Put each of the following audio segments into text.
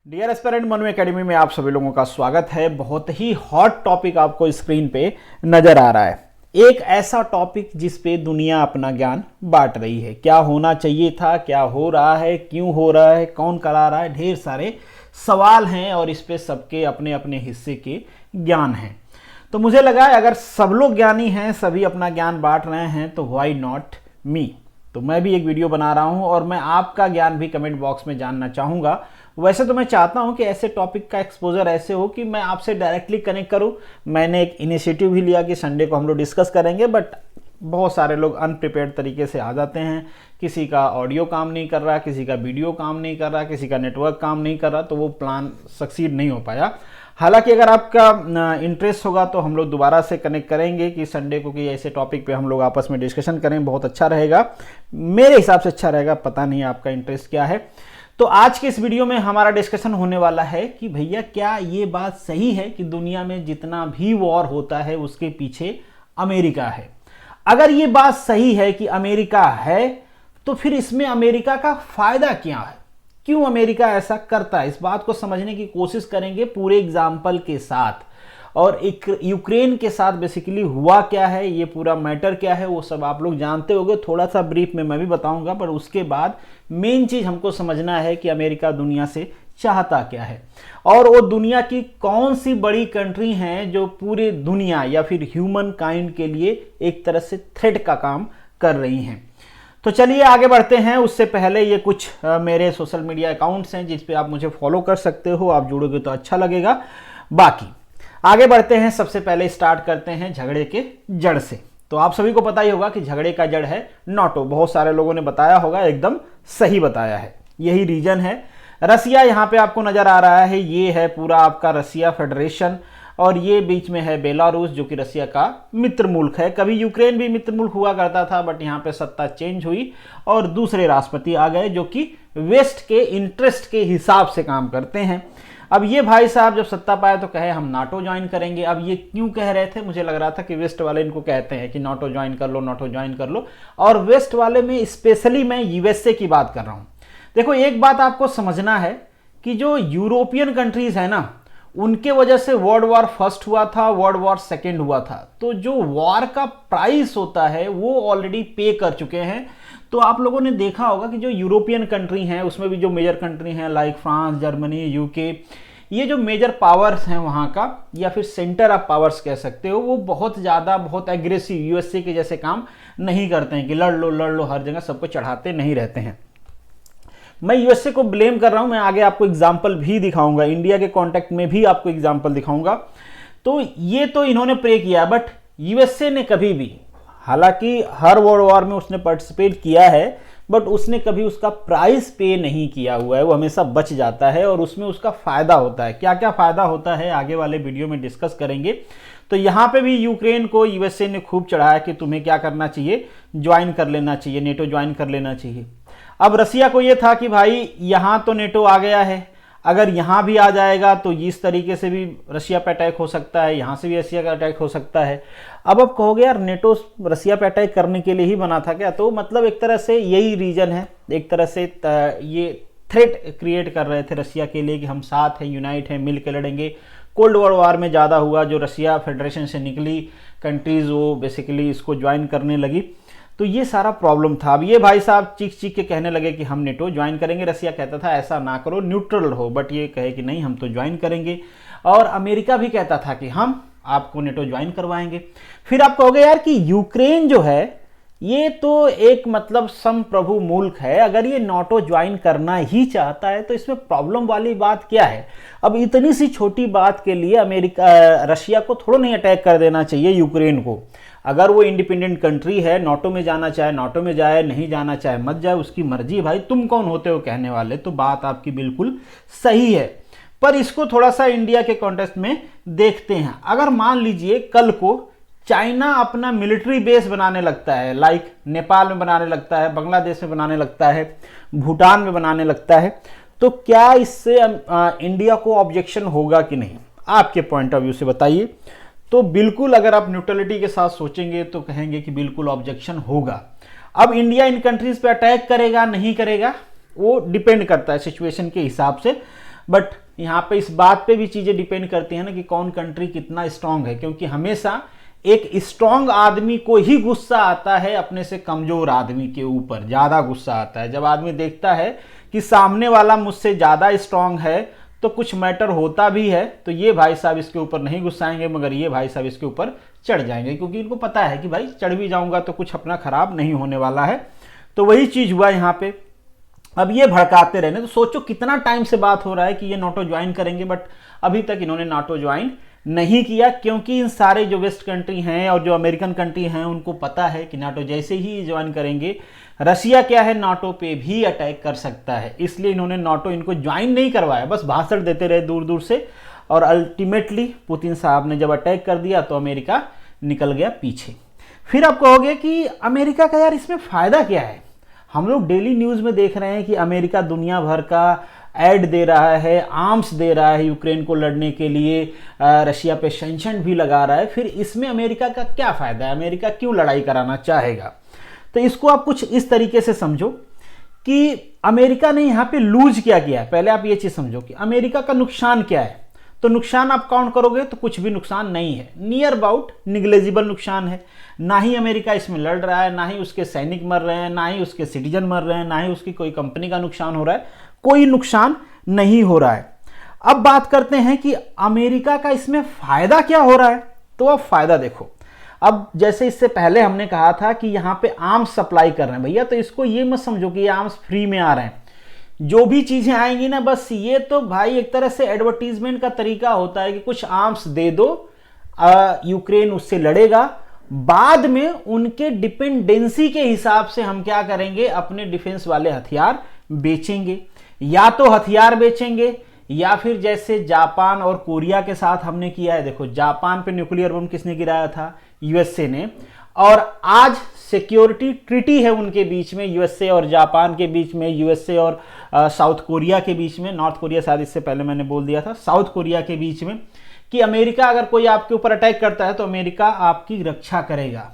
Dear aspirant Manu academy में आप सभी लोगों का स्वागत है। बहुत ही हॉट टॉपिक आपको स्क्रीन पे नजर आ रहा है। एक ऐसा टॉपिक जिस पे दुनिया अपना ज्ञान बांट रही है। क्या होना चाहिए था, क्या हो रहा है, क्यों हो रहा है, कौन करा रहा है, ढेर सारे सवाल हैं और इस पे सबके अपने अपने हिस्से के ज्ञान हैं। तो मुझे लगा अगर सब लोग ज्ञानी हैं, सभी अपना ज्ञान बांट रहे हैं, तो व्हाई नॉट मी। तो मैं भी एक वीडियो बना रहा हूं और मैं आपका ज्ञान भी कमेंट बॉक्स में जानना चाहूँगा। वैसे तो मैं चाहता हूं कि ऐसे टॉपिक का एक्सपोजर ऐसे हो कि मैं आपसे डायरेक्टली कनेक्ट करूं। मैंने एक इनिशिएटिव भी लिया कि संडे को हम लोग डिस्कस करेंगे, बट बहुत सारे लोग अनप्रिपेयर्ड तरीके से आ जाते हैं। किसी का ऑडियो काम नहीं कर रहा, किसी का वीडियो काम नहीं कर रहा, किसी का नेटवर्क काम नहीं कर रहा, तो वो प्लान सक्सीड नहीं हो पाया। हालांकि अगर आपका इंटरेस्ट होगा तो हम लोग दोबारा से कनेक्ट करेंगे कि संडे को कि ऐसे टॉपिक पे हम लोग आपस में डिस्कशन करें। बहुत अच्छा रहेगा, मेरे हिसाब से अच्छा रहेगा, पता नहीं आपका इंटरेस्ट क्या है। तो आज के इस वीडियो में हमारा डिस्कशन होने वाला है कि भैया क्या ये बात सही है कि दुनिया में जितना भी वॉर होता है उसके पीछे अमेरिका है। अगर ये बात सही है कि अमेरिका है, तो फिर इसमें अमेरिका का फायदा क्या है, क्यों अमेरिका ऐसा करता है, इस बात को समझने की कोशिश करेंगे पूरे एग्जाम्पल के साथ। और एक यूक्रेन के साथ बेसिकली हुआ क्या है, ये पूरा मैटर क्या है, वो सब आप लोग जानते होंगे। थोड़ा सा ब्रीफ में मैं भी बताऊंगा, पर उसके बाद मेन चीज हमको समझना है कि अमेरिका दुनिया से चाहता क्या है और वो दुनिया की कौन सी बड़ी कंट्री हैं जो पूरे दुनिया या फिर ह्यूमन काइंड के लिए एक तरह से थ्रेट का काम कर रही हैं। तो चलिए आगे बढ़ते हैं। उससे पहले ये कुछ मेरे सोशल मीडिया अकाउंट्स हैं जिस पे आप मुझे फॉलो कर सकते हो, आप जुड़ोगे तो अच्छा लगेगा। बाकी आगे बढ़ते हैं। सबसे पहले स्टार्ट करते हैं झगड़े के जड़ से। तो आप सभी को पता ही होगा कि झगड़े का जड़ है नाटो। बहुत सारे लोगों ने बताया होगा, एकदम सही बताया है, यही रीजन है। रसिया यहाँ पे आपको नजर आ रहा है, ये है पूरा आपका रसिया फेडरेशन और ये बीच में है बेलारूस जो कि रसिया का मित्र मुल्क है। कभी यूक्रेन भी मित्र मुल्क हुआ करता था, बट यहाँ पे सत्ता चेंज हुई और दूसरे राष्ट्रपति आ गए जो कि वेस्ट के इंटरेस्ट के हिसाब से काम करते हैं। अब ये भाई साहब जब सत्ता पाए तो कहे हम नाटो ज्वाइन करेंगे। अब ये क्यों कह रहे थे, मुझे लग रहा था कि वेस्ट वाले इनको कहते हैं कि नाटो ज्वाइन कर लो, नाटो ज्वाइन कर लो। और वेस्ट वाले में स्पेशली मैं यूएसए की बात कर रहा हूं। देखो एक बात आपको समझना है कि जो यूरोपियन कंट्रीज है ना, उनके वजह से वर्ल्ड वॉर फर्स्ट हुआ था, वर्ल्ड वॉर सेकेंड हुआ था। तो जो वॉर का प्राइस होता है वो ऑलरेडी पे कर चुके हैं। तो आप लोगों ने देखा होगा कि जो यूरोपियन कंट्री हैं उसमें भी जो मेजर कंट्री हैं लाइक फ्रांस, जर्मनी, यूके, ये जो मेजर पावर्स हैं वहाँ का या फिर सेंटर ऑफ पावर्स कह सकते हो, वो बहुत ज़्यादा बहुत एग्रेसिव यूएसए के जैसे काम नहीं करते हैं कि लड़ लो हर जगह सबको चढ़ाते नहीं रहते हैं। मैं यूएसए को ब्लेम कर रहा हूं, मैं आगे आपको एग्जाम्पल भी दिखाऊंगा, इंडिया के कॉन्टेक्ट में भी आपको एग्जाम्पल दिखाऊंगा। तो ये तो इन्होंने प्रे किया, बट यूएसए ने कभी भी, हालांकि हर वर्ल्ड वॉर में उसने पार्टिसिपेट किया है, बट उसने कभी उसका प्राइस पे नहीं किया हुआ है। वो हमेशा बच जाता है और उसमें उसका फायदा होता है। क्या क्या फायदा होता है आगे वाले वीडियो में डिस्कस करेंगे। तो यहाँ पे भी यूक्रेन को यूएसए ने खूब चढ़ाया कि तुम्हें क्या करना चाहिए, ज्वाइन कर लेना चाहिए, नेटो ज्वाइन कर लेना चाहिए। अब रसिया को यह था कि भाई यहां तो नेटो आ गया है, अगर यहां भी आ जाएगा तो इस तरीके से भी रसिया पे अटैक हो सकता है, यहां से भी रसिया का अटैक हो सकता है। अब कहोगे यार नेटो रसिया पे अटैक करने के लिए ही बना था क्या? तो मतलब एक तरह से यही रीजन है, एक तरह से ये थ्रेट क्रिएट कर रहे थे रसिया के लिए कि हम साथ हैं, यूनाइट हैं, मिल के लड़ेंगे। कोल्ड वॉर में ज़्यादा हुआ, जो रसिया फेडरेशन से निकली कंट्रीज वो बेसिकली इसको ज्वाइन करने लगी। तो ये सारा प्रॉब्लम था। अब ये भाई साहब चीख चीख के कहने लगे कि हम नेटो ज्वाइन करेंगे। रसिया कहता था ऐसा ना करो, न्यूट्रल रहो, बट ये कहे कि नहीं हम तो ज्वाइन करेंगे। और अमेरिका भी कहता था कि हम आपको नेटो ज्वाइन करवाएंगे। फिर आप कहोगे यार कि यूक्रेन जो है ये तो एक मतलब संप्रभु मुल्क है, अगर ये नाटो ज्वाइन करना ही चाहता है तो इसमें प्रॉब्लम वाली बात क्या है? अब इतनी सी छोटी बात के लिए रशिया को थोड़ा नहीं अटैक कर देना चाहिए यूक्रेन को। अगर वो इंडिपेंडेंट कंट्री है, नाटो में जाना चाहे नाटो में जाए, नहीं जाना चाहे मत जाए, उसकी मर्जी है भाई, तुम कौन होते हो कहने वाले? तो बात आपकी बिल्कुल सही है। पर इसको थोड़ा सा इंडिया के कॉन्टेक्स्ट में देखते हैं। अगर मान लीजिए कल को चाइना अपना मिलिट्री बेस बनाने लगता है, लाइक नेपाल में बनाने लगता है, बांग्लादेश में बनाने लगता है, भूटान में बनाने लगता है, तो क्या इससे इंडिया को ऑब्जेक्शन होगा कि नहीं? आपके पॉइंट ऑफ व्यू से बताइए। तो बिल्कुल, अगर आप न्यूट्रलिटी के साथ सोचेंगे तो कहेंगे कि बिल्कुल ऑब्जेक्शन होगा। अब इंडिया इन कंट्रीज पे अटैक करेगा नहीं करेगा वो डिपेंड करता है सिचुएशन के हिसाब से। बट यहाँ पे इस बात पे भी चीजें डिपेंड करती हैं ना कि कौन कंट्री कितना स्ट्रांग है, क्योंकि हमेशा एक स्ट्रांग आदमी को ही गुस्सा आता है अपने से कमजोर आदमी के ऊपर, ज्यादा गुस्सा आता है। जब आदमी देखता है कि सामने वाला मुझसे ज्यादा स्ट्रांग है तो कुछ मैटर होता भी है, तो ये भाई साहब इसके ऊपर नहीं गुस्साएंगे, मगर ये भाई साहब इसके ऊपर चढ़ जाएंगे, क्योंकि इनको पता है कि भाई चढ़ भी जाऊंगा तो कुछ अपना खराब नहीं होने वाला है। तो वही चीज हुआ यहाँ पे। अब ये भड़काते रहने, तो सोचो कितना टाइम से बात हो रहा है कि ये नाटो ज्वाइन करेंगे, बट अभी तक इन्होंने नाटो ज्वाइन नहीं किया, क्योंकि इन सारे जो वेस्ट कंट्री हैं और जो अमेरिकन कंट्री हैं उनको पता है कि नाटो जैसे ही ज्वाइन करेंगे रसिया क्या है, नाटो पे भी अटैक कर सकता है। इसलिए इन्होंने नाटो इनको ज्वाइन नहीं करवाया, बस भाषण देते रहे दूर दूर से, और अल्टीमेटली पुतिन साहब ने जब अटैक कर दिया तो अमेरिका निकल गया पीछे। फिर आप कहोगे कि अमेरिका का यार इसमें फायदा क्या है। हम लोग डेली न्यूज में देख रहे हैं कि अमेरिका दुनिया भर का एड दे रहा है, आर्म्स दे रहा है यूक्रेन को लड़ने के लिए, रशिया पे सैंक्शन भी लगा रहा है। फिर इसमें अमेरिका का क्या फायदा है, अमेरिका क्यों लड़ाई कराना चाहेगा। तो इसको आप कुछ इस तरीके से समझो कि अमेरिका ने यहाँ पे लूज क्या किया है। पहले आप ये चीज समझो कि अमेरिका का नुकसान क्या है। तो नुकसान आप काउंट करोगे तो कुछ भी नुकसान नहीं है, नियर अबाउट निग्लेजिबल नुकसान है। ना ही अमेरिका इसमें लड़ रहा है, ना ही उसके सैनिक मर रहे हैं, ना ही उसके सिटीजन मर रहे हैं, ना ही उसकी कोई कंपनी का नुकसान हो रहा है, कोई नुकसान नहीं हो रहा है। अब बात करते हैं कि अमेरिका का इसमें फायदा क्या हो रहा है। तो अब फायदा देखो, अब जैसे इससे पहले हमने कहा था कि यहाँ पे आर्म्स सप्लाई कर रहे हैं भैया, तो इसको ये मत समझो कि ये आर्म्स फ्री में आ रहे हैं। जो भी चीजें आएंगी ना, बस ये तो भाई एक तरह से एडवर्टीजमेंट का तरीका होता है कि कुछ आर्म्स दे दो, यूक्रेन उससे लड़ेगा, बाद में उनके डिपेंडेंसी के हिसाब से हम क्या करेंगे, अपने डिफेंस वाले हथियार बेचेंगे। या तो हथियार बेचेंगे, या फिर जैसे जापान और कोरिया के साथ हमने किया है। देखो जापान पे न्यूक्लियर बम किसने गिराया था, यूएसए ने, और आज सिक्योरिटी ट्रीटी है उनके बीच में, यूएसए और जापान के बीच में, यूएसए और साउथ कोरिया के बीच में, नॉर्थ कोरिया शायद इससे पहले मैंने बोल दिया था, साउथ कोरिया के बीच में, कि अमेरिका अगर कोई आपके ऊपर अटैक करता है तो अमेरिका आपकी रक्षा करेगा।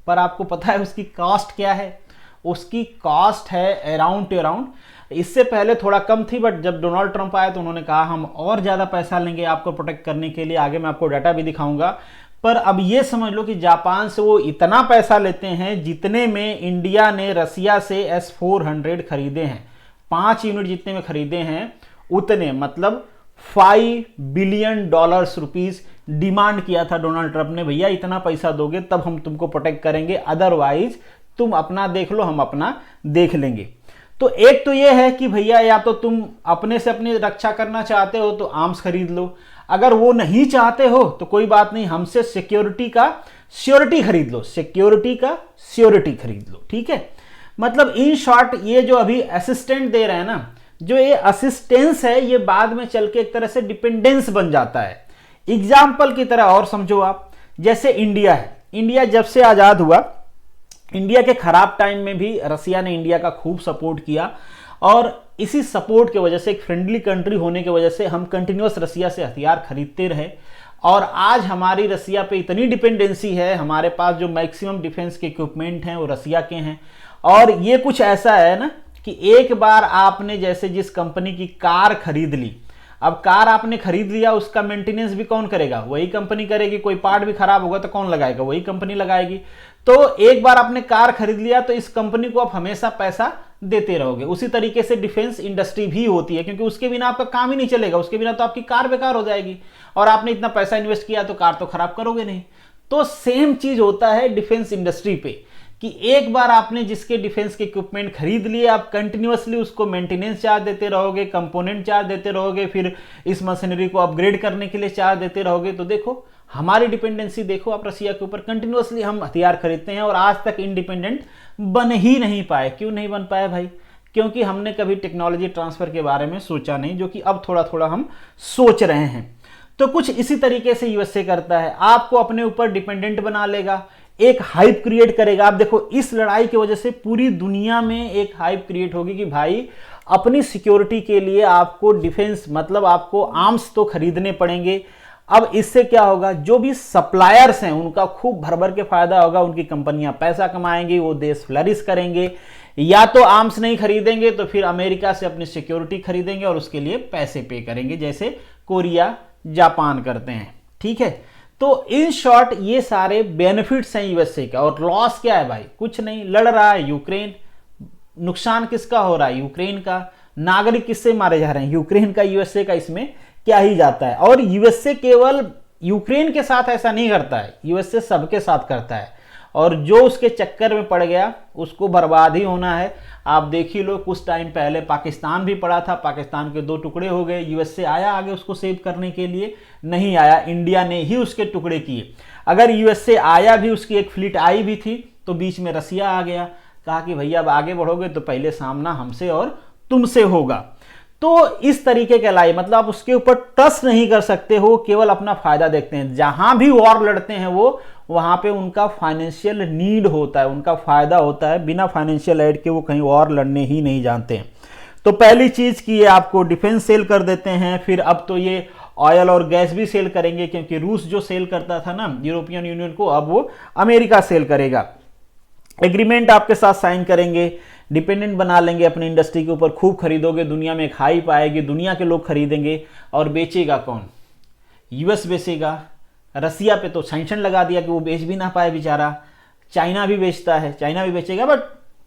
पर आपको पता है उसकी कॉस्ट क्या है, उसकी कॉस्ट है अराउंड टू अराउंड, इससे पहले थोड़ा कम थी, बट जब डोनाल्ड ट्रंप आए तो उन्होंने कहा हम और ज्यादा पैसा लेंगे आपको प्रोटेक्ट करने के लिए, आगे मैं आपको डाटा भी दिखाऊंगा। पर अब ये समझ लो कि जापान से वो इतना पैसा लेते हैं जितने में इंडिया ने रसिया से S-400 खरीदे हैं, 5 यूनिट जितने में खरीदे हैं उतने, मतलब $5 बिलियन रुपीस डिमांड किया था डोनाल्ड ट्रंप ने, भैया इतना पैसा दोगे तब हम तुमको प्रोटेक्ट करेंगे, अदरवाइज तुम अपना देख लो, हम अपना देख लेंगे। तो एक तो ये है कि भैया या तो तुम अपने से अपनी रक्षा करना चाहते हो तो आर्म्स खरीद लो, अगर वो नहीं चाहते हो तो कोई बात नहीं, हमसे सिक्योरिटी का श्योरिटी खरीद लो, सिक्योरिटी का श्योरिटी खरीद लो, ठीक है। मतलब इन शॉर्ट ये जो अभी असिस्टेंट दे रहे हैं ना, जो ये असिस्टेंस है, ये बाद में चल के एक तरह से डिपेंडेंस बन जाता है। एग्जाम्पल की तरह और समझो आप, जैसे इंडिया है, इंडिया जब से आजाद हुआ, इंडिया के खराब टाइम में भी रसिया ने इंडिया का खूब सपोर्ट किया, और इसी सपोर्ट की वजह से, एक फ्रेंडली कंट्री होने की वजह से हम कंटिन्यूअस रसिया से हथियार खरीदते रहे, और आज हमारी रसिया पे इतनी डिपेंडेंसी है, हमारे पास जो मैक्सिमम डिफेंस के इक्विपमेंट हैं वो रसिया के हैं। और ये कुछ ऐसा है ना कि एक बार आपने जैसे जिस कंपनी की कार खरीद ली, अब कार आपने खरीद लिया, उसका मेंटेनेंस भी कौन करेगा, वही कंपनी करेगी, कोई पार्ट भी खराब होगा तो कौन लगाएगा, वही कंपनी लगाएगी। तो एक बार आपने कार खरीद लिया तो इस कंपनी को आप हमेशा पैसा देते रहोगे। उसी तरीके से डिफेंस इंडस्ट्री भी होती है, क्योंकि उसके बिना आपका काम ही नहीं चलेगा, उसके बिना तो आपकी कार बेकार हो जाएगी, और आपने इतना पैसा इन्वेस्ट किया तो कार तो खराब करोगे नहीं। तो सेम चीज होता है डिफेंस इंडस्ट्री पे, कि एक बार आपने जिसके डिफेंस के इक्विपमेंट खरीद लिए, आप कंटिन्यूअसली उसको मेंटेनेंस चार्ज देते रहोगे, कंपोनेंट चार्ज देते रहोगे, फिर इस मशीनरी को अपग्रेड करने के लिए चार्ज देते रहोगे। तो देखो हमारी डिपेंडेंसी देखो आप रसिया के ऊपर, कंटिन्यूअसली हम हथियार खरीदते हैं और आज तक इंडिपेंडेंट बन ही नहीं पाए। क्यों नहीं बन पाए भाई? क्योंकि हमने कभी टेक्नोलॉजी ट्रांसफर के बारे में सोचा नहीं, जो कि अब थोड़ा थोड़ा हम सोच रहे हैं। तो कुछ इसी तरीके से यूएसए करता है, आपको अपने ऊपर डिपेंडेंट बना लेगा, एक हाइप क्रिएट करेगा। आप देखो इस लड़ाई की वजह से पूरी दुनिया में एक हाइप क्रिएट होगी कि भाई अपनी सिक्योरिटी के लिए आपको डिफेंस, मतलब आपको आर्म्स तो खरीदने पड़ेंगे। अब इससे क्या होगा, जो भी सप्लायर्स हैं उनका खूब भर भर के फायदा होगा, उनकी कंपनियां पैसा कमाएंगी, वो देश फ्लरिश करेंगे। या तो आर्म्स नहीं खरीदेंगे तो फिर अमेरिका से अपनी सिक्योरिटी खरीदेंगे और उसके लिए पैसे पे करेंगे, जैसे कोरिया जापान करते हैं। ठीक है, तो इन शॉर्ट ये सारे बेनिफिट्स हैं यूएसए का। और लॉस क्या है भाई? कुछ नहीं, लड़ रहा है यूक्रेन, नुकसान किसका हो रहा है? यूक्रेन का। नागरिक किससे मारे जा रहे हैं? यूक्रेन का। यूएसए का इसमें क्या ही जाता है? और यूएसए केवल यूक्रेन के साथ ऐसा नहीं करता है, यूएसए सबके साथ करता है, और जो उसके चक्कर में पड़ गया उसको बर्बाद ही होना है। आप देख ही लो, कुछ टाइम पहले पाकिस्तान भी पड़ा था, पाकिस्तान के 2 टुकड़े हो गए। यूएसए आया आगे उसको सेव करने के लिए? नहीं आया, इंडिया ने ही उसके टुकड़े किए। अगर यूएसए आया भी, उसकी एक फ्लीट आई भी थी, तो बीच में रसिया आ गया, कहा कि भैया अब आगे बढ़ोगे तो पहले सामना हमसे और तुमसे होगा। तो इस तरीके के लाई, मतलब आप उसके ऊपर ट्रस्ट नहीं कर सकते हो, केवल अपना फायदा देखते हैं। जहां भी वॉर लड़ते हैं वो, वहां पे उनका फाइनेंशियल नीड होता है, उनका फायदा होता है, बिना फाइनेंशियल एड के वो कहीं वॉर लड़ने ही नहीं जानते हैं। तो पहली चीज की ये आपको डिफेंस सेल कर देते हैं। फिर अब तो ये ऑयल और गैस भी सेल करेंगे, क्योंकि रूस जो सेल करता था ना यूरोपियन यूनियन को, अब वो अमेरिका सेल करेगा। एग्रीमेंट आपके साथ साइन करेंगे, डिपेंडेंट बना लेंगे अपनी इंडस्ट्री के ऊपर, खूब खरीदोगे, दुनिया में खाई पाएगी, दुनिया के लोग खरीदेंगे। और बेचेगा कौन? यूएस बेचेगा। रसिया पे तो सैंक्शन लगा दिया कि वो बेच भी ना पाए बेचारा। चाइना भी बेचता है, चाइना भी बेचेगा, बट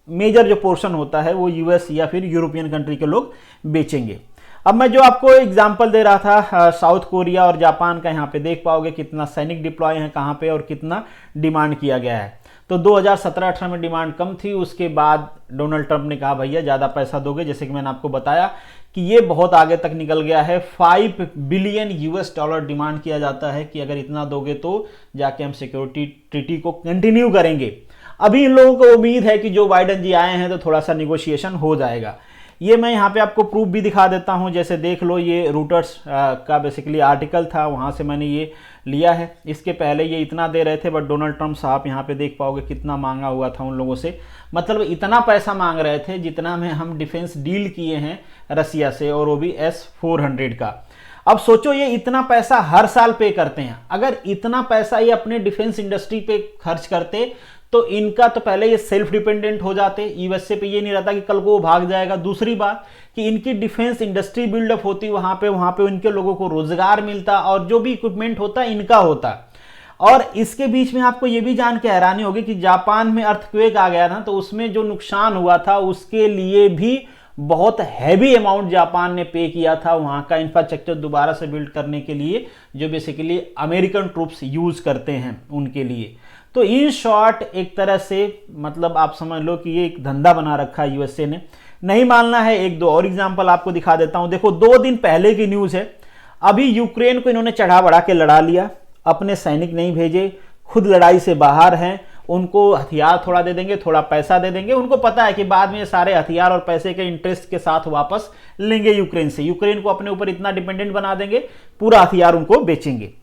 मेजर जो पोर्शन होता है वो यूएस या फिर यूरोपियन कंट्री के लोग बेचेंगे। अब मैं जो आपको एग्जांपल दे रहा था साउथ कोरिया और जापान का, यहाँ पे देख पाओगे कितना सैनिक डिप्लॉय है कहाँ पे और कितना डिमांड किया गया है। तो 2017-18 में डिमांड कम थी, उसके बाद डोनाल्ड ट्रंप ने कहा भैया ज़्यादा पैसा दोगे, जैसे कि मैंने आपको बताया कि ये बहुत आगे तक निकल गया है। 5 बिलियन यूएस डॉलर डिमांड किया जाता है कि अगर इतना दोगे तो जाके हम सिक्योरिटी ट्रीटी को कंटिन्यू करेंगे। अभी इन लोगों को उम्मीद है कि जो बाइडन जी आए हैं तो थोड़ा सा निगोशिएशन हो जाएगा। ये मैं यहाँ पे आपको प्रूफ भी दिखा देता हूँ, जैसे देख लो, ये रूटर्स का बेसिकली आर्टिकल था, वहाँ से मैंने ये लिया है। इसके पहले ये इतना दे रहे थे, बट डोनाल्ड ट्रंप साहब यहाँ पे देख पाओगे कितना मांगा हुआ था उन लोगों से। मतलब इतना पैसा मांग रहे थे जितना में हम डिफेंस डील किए हैं रसिया से, और वो भी S-400 का। अब सोचो ये इतना पैसा हर साल पे करते हैं, अगर इतना पैसा ये अपने डिफेंस इंडस्ट्री पे खर्च करते तो इनका तो पहले ये सेल्फ डिपेंडेंट हो जाते। यूएसए पे ये नहीं रहता कि कल को वो भाग जाएगा। दूसरी बात कि इनकी डिफेंस इंडस्ट्री बिल्डअप होती, वहां पे इनके लोगों को रोजगार मिलता, और जो भी इक्विपमेंट होता इनका होता। और इसके बीच में आपको ये भी जान के हैरानी होगी कि जापान में अर्थक्वेक आ गया था, तो उसमें जो नुकसान हुआ था उसके लिए भी बहुत हैवी अमाउंट जापान ने पे किया था वहां का इंफ्रास्ट्रक्चर दोबारा से बिल्ड करने के लिए, जो बेसिकली अमेरिकन ट्रूप्स यूज करते हैं उनके लिए। तो इन शॉर्ट एक तरह से मतलब आप समझ लो कि ये एक धंधा बना रखा है यूएसए ने। नहीं मानना है, 1-2 और एग्जांपल आपको दिखा देता हूं। देखो 2 दिन पहले की न्यूज है, अभी यूक्रेन को इन्होंने चढ़ा बढ़ा के लड़ा लिया, अपने सैनिक नहीं भेजे, खुद लड़ाई से बाहर हैं। उनको हथियार थोड़ा दे देंगे, थोड़ा पैसा दे देंगे, उनको पता है कि बाद में सारे हथियार और पैसे के इंटरेस्ट के साथ वापस लेंगे यूक्रेन से। यूक्रेन को अपने ऊपर इतना डिपेंडेंट बना देंगे, पूरा हथियार उनको बेचेंगे।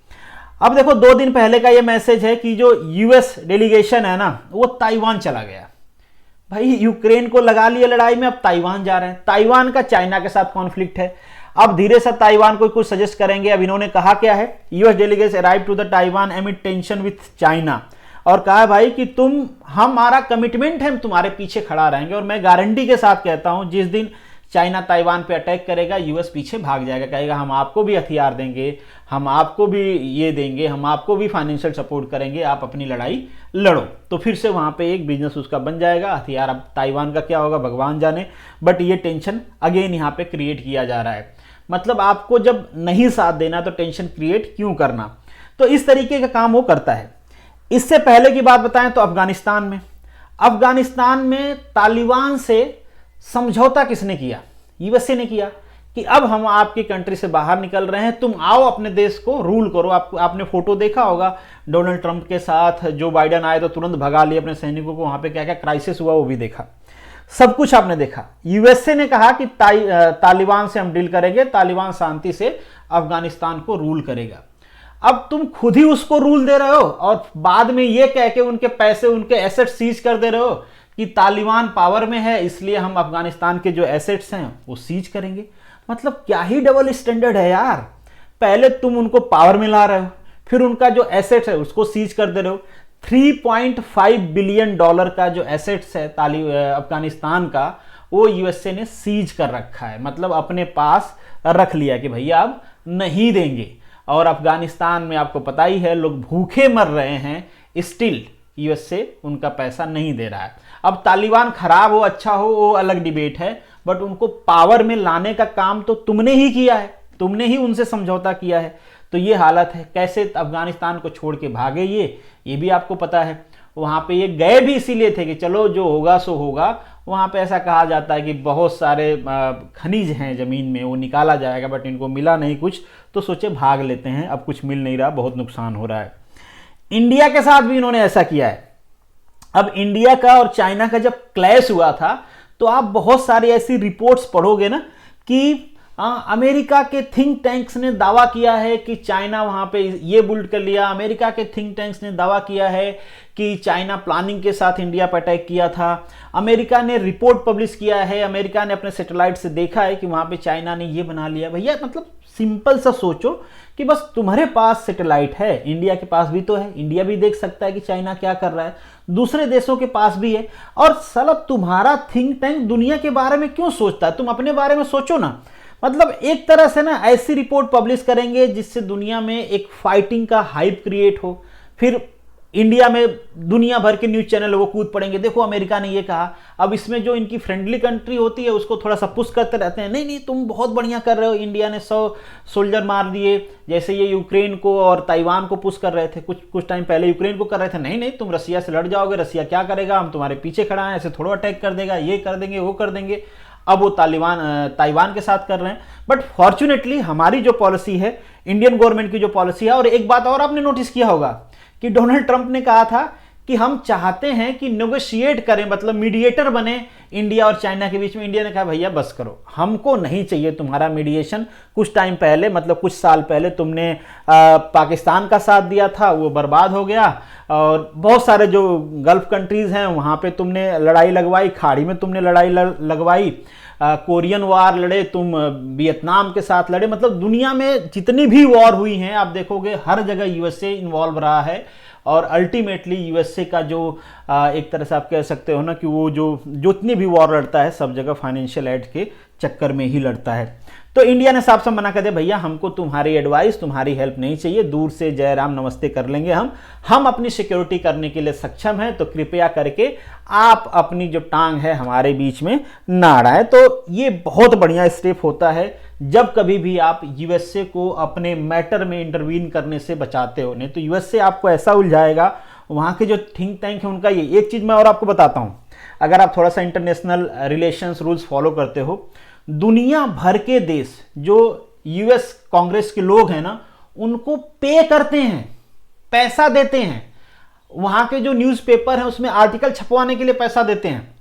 अब देखो 2 दिन पहले का ये मैसेज है कि जो यूएस डेलीगेशन है ना, वो ताइवान चला गया। भाई यूक्रेन को लगा लिया लड़ाई में, अब ताइवान जा रहे हैं। ताइवान का चाइना के साथ कॉन्फ्लिक्ट है, अब धीरे से ताइवान को कुछ सजेस्ट करेंगे। अब इन्होंने कहा क्या है, US delegates arrive to the Taiwan amid tension with China, और कहा भाई कि तुम, हमारा कमिटमेंट है, हम तुम्हारे पीछे खड़ा रहेंगे। और मैं गारंटी के साथ कहता हूं जिस दिन चाइना ताइवान पे अटैक करेगा, यूएस पीछे भाग जाएगा, कहेगा हम आपको भी हथियार देंगे, हम आपको भी ये देंगे, हम आपको भी फाइनेंशियल सपोर्ट करेंगे, आप अपनी लड़ाई लड़ो। तो फिर से वहां पे एक बिजनेस उसका बन जाएगा। हथियार अब ताइवान का क्या होगा भगवान जाने, बट ये टेंशन अगेन यहाँ पे क्रिएट किया जा रहा है। मतलब आपको जब नहीं साथ देना तो टेंशन क्रिएट क्यों करना। तो इस तरीके का काम वो करता है। इससे पहले की बात बताएं तो अफगानिस्तान में तालिबान से समझौता किसने किया? यूएसए ने किया कि अब हम आपकी कंट्री से बाहर निकल रहे हैं, तुम आओ अपने देश को रूल करो। आपने फोटो देखा होगा डोनाल्ड ट्रंप के साथ, जो बाइडन आए तो तुरंत भगा लिए अपने सैनिकों को, वहां पे क्या क्या क्राइसिस हुआ वो भी देखा, सब कुछ आपने देखा। यूएसए ने कहा कि तालिबान से हम डील करेंगे, तालिबान शांति से अफगानिस्तान को रूल करेगा। अब तुम खुद ही उसको रूल दे रहे हो और बाद में ये कह के उनके पैसे, उनके एसेट सीज कर दे रहे हो कि तालिबान पावर में है इसलिए हम अफगानिस्तान के जो एसेट्स हैं वो सीज करेंगे। मतलब क्या ही डबल स्टैंडर्ड है यार। पहले तुम उनको पावर में ला रहे हो, फिर उनका जो एसेट्स है उसको सीज कर दे रहे हो, $3.5 बिलियन का जो एसेट्स है अफगानिस्तान का, वो यूएसए ने सीज कर रखा है, मतलब अपने पास रख लिया कि भैया अब नहीं देंगे। और अफगानिस्तान में आपको पता ही है लोग भूखे मर रहे हैं, स्टिल यूएसए उनका पैसा नहीं दे रहा है। अब तालिबान खराब हो अच्छा हो वो अलग डिबेट है, बट उनको पावर में लाने का काम तो तुमने ही किया है, तुमने ही उनसे समझौता किया है। तो ये हालत है, कैसे अफगानिस्तान को छोड़ के भागे ये भी आपको पता है। वहां पे ये गए भी इसीलिए थे कि चलो जो होगा सो होगा। वहां पे ऐसा कहा जाता है कि बहुत सारे खनिज हैं जमीन में, वो निकाला जाएगा, बट इनको मिला नहीं कुछ, तो सोचे भाग लेते हैं। अब कुछ मिल नहीं रहा, बहुत नुकसान हो रहा है। इंडिया के साथ भी इन्होंने ऐसा किया है। अब इंडिया का और चाइना का जब क्लैश हुआ था, तो आप बहुत सारी ऐसी रिपोर्ट्स पढ़ोगे ना कि अमेरिका के थिंक टैंक्स ने दावा किया है कि चाइना वहां पे ये बुल्ड कर लिया, अमेरिका के थिंक टैंक्स ने दावा किया है कि चाइना प्लानिंग के साथ इंडिया पर अटैक किया था, अमेरिका ने रिपोर्ट पब्लिश किया है, अमेरिका ने अपने सैटेलाइट से देखा है कि वहां पे चाइना ने ये बना लिया। भैया मतलब सिंपल सा सोचो कि बस तुम्हारे पास सैटेलाइट है, इंडिया के पास भी तो है, इंडिया भी देख सकता है कि चाइना क्या कर रहा है, दूसरे देशों के पास भी है। और साला तुम्हारा थिंक टैंक दुनिया के बारे में क्यों सोचता है? तुम अपने बारे में सोचो ना। मतलब एक तरह से ना ऐसी रिपोर्ट पब्लिश करेंगे जिससे दुनिया में एक फाइटिंग का हाइप क्रिएट हो, फिर इंडिया में दुनिया भर के न्यूज चैनल वो कूद पड़ेंगे, देखो अमेरिका ने ये कहा। अब इसमें जो इनकी फ्रेंडली कंट्री होती है उसको थोड़ा सा पुश करते रहते हैं, नहीं नहीं तुम बहुत बढ़िया कर रहे हो, इंडिया ने 100 सोल्जर मार दिए। जैसे ये यूक्रेन को और ताइवान को पुश कर रहे थे, कुछ टाइम पहले यूक्रेन को कर रहे थे, नहीं नहीं तुम रसिया से लड़ जाओगे, रसिया क्या करेगा, हम तुम्हारे पीछे खड़ा है, ऐसे थोड़ा अटैक कर देगा, ये कर देंगे वो कर देंगे। अब वो ताइवान के साथ कर रहे हैं। बट फॉर्चुनेटली हमारी जो पॉलिसी है, इंडियन गवर्नमेंट की जो पॉलिसी है, और एक बात और आपने नोटिस किया होगा कि डोनाल्ड ट्रंप ने कहा था कि हम चाहते हैं कि नेगोशिएट करें, मतलब मीडिएटर बने इंडिया और चाइना के बीच में। इंडिया ने कहा भैया बस करो, हमको नहीं चाहिए तुम्हारा मीडिएशन। कुछ टाइम पहले, मतलब कुछ साल पहले तुमने पाकिस्तान का साथ दिया था, वो बर्बाद हो गया। और बहुत सारे जो गल्फ कंट्रीज हैं वहां पे तुमने लड़ाई लगवाई, खाड़ी में तुमने लड़ाई लगवाई, कोरियन वार लड़े तुम, वियतनाम के साथ लड़े। मतलब दुनिया में जितनी भी वॉर हुई हैं आप देखोगे हर जगह यूएसए इन्वॉल्व रहा है। और अल्टीमेटली यूएसए का जो एक तरह से आप कह सकते हो ना कि वो जो जितनी भी वॉर लड़ता है सब जगह फाइनेंशियल एड के चक्कर में ही लड़ता है। तो इंडिया ने साफ साफ मना कर दिया, भैया हमको तुम्हारी एडवाइस, तुम्हारी हेल्प नहीं चाहिए, दूर से जय राम नमस्ते कर लेंगे हम अपनी सिक्योरिटी करने के लिए सक्षम हैं, तो कृपया करके आप अपनी जो टांग है हमारे बीच में ना अड़ाएं। तो ये बहुत बढ़िया स्टेप होता है जब कभी भी आप यूएसए को अपने मैटर में इंटरवीन करने से बचाते हो, नहीं तो यूएसए आपको ऐसा उलझाएगा। वहां के जो थिंक टैंक है उनका ये एक चीज मैं और आपको बताता हूं, अगर आप थोड़ा सा इंटरनेशनल रिलेशंस रूल्स फॉलो करते हो, दुनिया भर के देश जो यूएस कांग्रेस के लोग हैं ना उनको पे करते हैं, पैसा देते हैं, वहां के जो न्यूज़पेपर है उसमें आर्टिकल छपवाने के लिए पैसा देते हैं।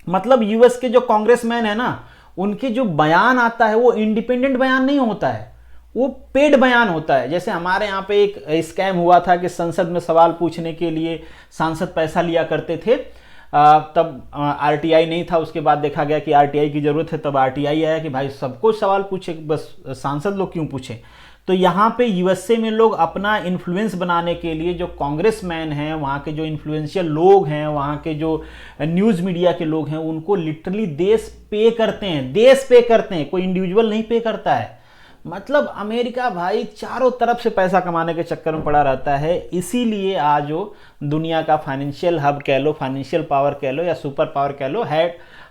मतलब यूएस के जो कांग्रेसमैन है ना उनके जो बयान आता है वो इंडिपेंडेंट बयान नहीं होता है, वो पेड बयान होता है। जैसे हमारे यहाँ पे एक स्कैम हुआ था कि संसद में सवाल पूछने के लिए सांसद पैसा लिया करते थे, तब आरटीआई नहीं था, उसके बाद देखा गया कि आरटीआई की जरूरत है, तब आरटीआई आया कि भाई सबको सवाल पूछे, बस सांसद लोग क्यों पूछे। तो यहाँ पे यूएसए में लोग अपना इन्फ्लुएंस बनाने के लिए जो कांग्रेसमैन हैं, वहाँ के जो इन्फ्लुएंशियल लोग हैं, वहाँ के जो न्यूज़ मीडिया के लोग हैं, उनको लिटरली देश पे करते हैं, देश पे करते हैं, कोई इंडिविजुअल नहीं पे करता है। मतलब अमेरिका भाई चारों तरफ से पैसा कमाने के चक्कर में पड़ा रहता है, इसीलिए आज वो दुनिया का फाइनेंशियल हब कह लो, फाइनेंशियल पावर कह लो या सुपर पावर कह लो है।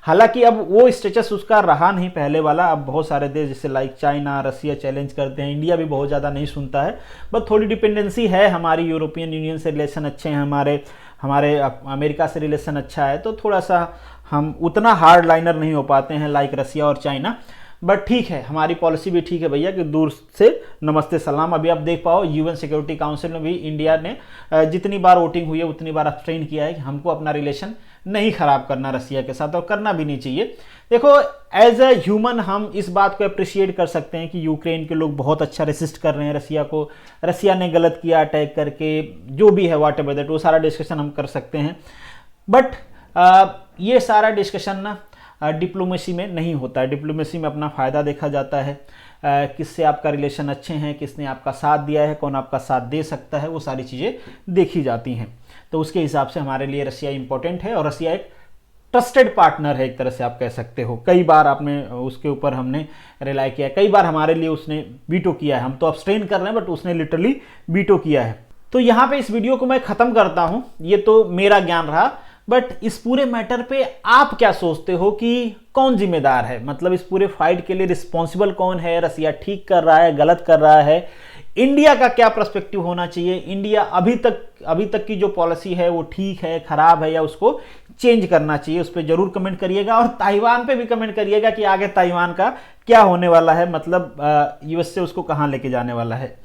हालांकि अब वो स्टेटस उसका रहा नहीं पहले वाला, अब बहुत सारे देश जैसे लाइक चाइना, रसिया चैलेंज करते हैं, इंडिया भी बहुत ज़्यादा नहीं सुनता है, बस थोड़ी डिपेंडेंसी है। हमारी यूरोपियन यूनियन से रिलेशन अच्छे हैं, हमारे अमेरिका से रिलेशन अच्छा है, तो थोड़ा सा हम उतना हार्ड लाइनर नहीं हो पाते हैं लाइक रसिया और चाइना। बट ठीक है, हमारी पॉलिसी भी ठीक है भैया कि दूर से नमस्ते सलाम। अभी आप देख पाओ यूएन सिक्योरिटी काउंसिल में भी इंडिया ने जितनी बार वोटिंग हुई है उतनी बार अब्सटेन किया है कि हमको अपना रिलेशन नहीं खराब करना रसिया के साथ, और करना भी नहीं चाहिए। देखो एज ए ह्यूमन हम इस बात को अप्रिशिएट कर सकते हैं कि यूक्रेन के लोग बहुत अच्छा रेसिस्ट कर रहे हैं रसिया को, रसिया ने गलत किया अटैक करके, जो भी है व्हाट एवर दैट, वो सारा डिस्कशन हम कर सकते हैं। बट ये सारा डिस्कशन ना डिप्लोमेसी में नहीं होता है। डिप्लोमेसी में अपना फ़ायदा देखा जाता है, किससे आपका रिलेशन अच्छे हैं, किसने आपका साथ दिया है, कौन आपका साथ दे सकता है, वो सारी चीज़ें देखी जाती हैं। तो उसके हिसाब से हमारे लिए रसिया इंपॉर्टेंट है, और रसिया एक ट्रस्टेड पार्टनर है, एक तरह से आप कह सकते हो। कई बार आपने उसके ऊपर हमने रिलाई किया है, कई बार हमारे लिए उसने वीटो किया है। हम तो अब्सटेन कर रहे हैं, बट उसने लिटरली वीटो किया है। तो यहाँ पे इस वीडियो को मैं ख़त्म करता हूँ। ये तो मेरा ज्ञान रहा, बट इस पूरे मैटर पे आप क्या सोचते हो कि कौन जिम्मेदार है? मतलब इस पूरे फाइट के लिए रिस्पॉन्सिबल कौन है? रसिया ठीक कर रहा है, गलत कर रहा है? इंडिया का क्या पर्सपेक्टिव होना चाहिए? इंडिया अभी तक की जो पॉलिसी है वो ठीक है, खराब है, या उसको चेंज करना चाहिए? उस पर जरूर कमेंट करिएगा, और ताइवान पे भी कमेंट करिएगा कि आगे ताइवान का क्या होने वाला है, मतलब यूएस से उसको कहाँ लेके जाने वाला है।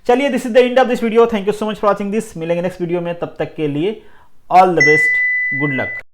चलिए, this is the end of this video. Thank you so much for watching this. मिलेंगे नेक्स्ट वीडियो में, तब तक के लिए all the best, good luck.